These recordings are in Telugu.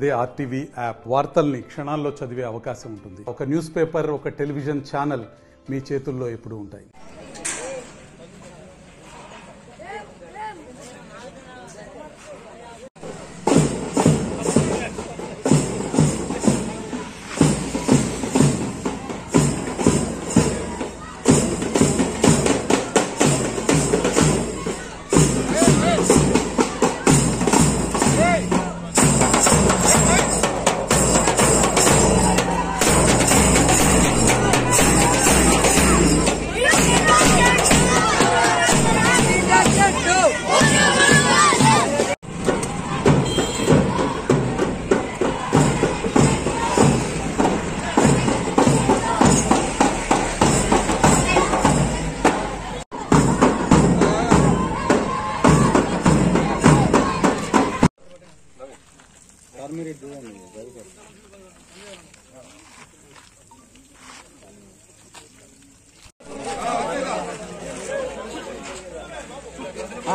అదే ఆర్టీవీ యాప్ వార్తల్ని క్షణాల్లో చదివే అవకాశం ఉంటుంది. ఒక న్యూస్ పేపర్, ఒక టెలివిజన్ ఛానల్ మీ చేతుల్లో ఎప్పుడూ ఉంటాయి.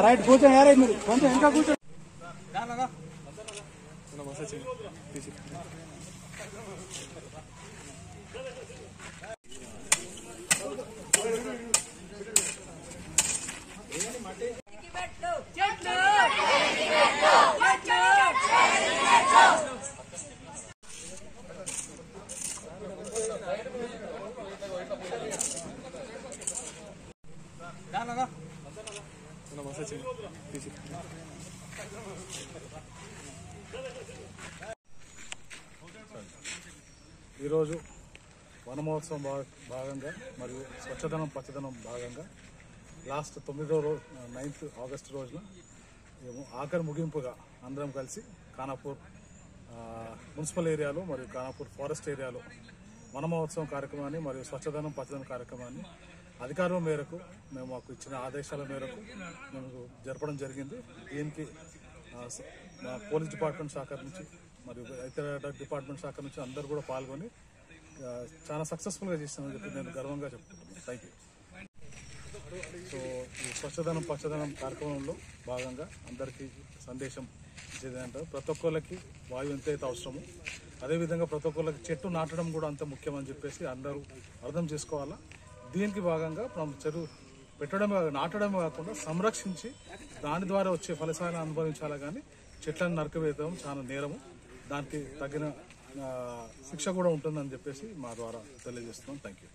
రైట్ కూర్చోండి యారైట్ మీరు కొంచెం ఇంకా కూర్చోండి. ఈరోజు వన మహోత్సవం భాగంగా మరియు స్వచ్ఛదనం పచ్చదనం భాగంగా లాస్ట్ 9th ఆగస్టు రోజున మేము ఆఖరి ముగింపుగా అందరం కలిసి ఖానాపూర్ మున్సిపల్ ఏరియాలో మరియు ఖానాపూర్ ఫారెస్ట్ ఏరియాలో వన మహోత్సవం కార్యక్రమాన్ని మరియు స్వచ్ఛదనం పచ్చదనం కార్యక్రమాన్ని అధికారుల మేరకు మేము మాకు ఇచ్చిన ఆదేశాల మేరకు మేము జరపడం జరిగింది. దీనికి మా పోలీస్ డిపార్ట్మెంట్ శాఖ నుంచి మరియు ఇతర డిపార్ట్మెంట్ శాఖ నుంచి అందరూ కూడా పాల్గొని చాలా సక్సెస్ఫుల్గా చేస్తామని చెప్పి నేను గర్వంగా చెప్పుకుంటున్నాను. Thank you. సో ఈ స్వచ్ఛదనం పచ్చదనం కార్యక్రమంలో భాగంగా అందరికీ సందేశం ఇచ్చేదంటే ప్రతి ఒక్కళ్ళకి వాయువు ఎంతైతే అవసరమో అదేవిధంగా ప్రతి ఒక్కళ్ళకి చెట్టు నాటడం కూడా అంత ముఖ్యమని చెప్పేసి అందరూ అర్థం చేసుకోవాలా. దీనికి భాగంగా మనం చెరువు పెట్టడమే నాటడమే కాకుండా సంరక్షించి దాని ద్వారా వచ్చే ఫలితాలను అనుభవించాలా, కానీ చెట్లను నరకవేయడం చాలా నేరము. దానికి తగిన శిక్ష కూడా ఉంటుందని చెప్పేసి మా ద్వారా తెలియజేస్తున్నాం. Thank you.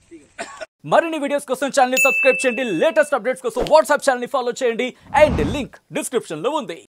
మరిన్ని వీడియోస్ కోసం ఛానల్ ని సబ్స్క్రైబ్ చేయండి. లేటెస్ట్ అప్డేట్స్ కోసం వాట్సాప్ ఛానల్ ని ఫాలో చేయండి. అండ్ లింక్ డిస్క్రిప్షన్ లో ఉంది.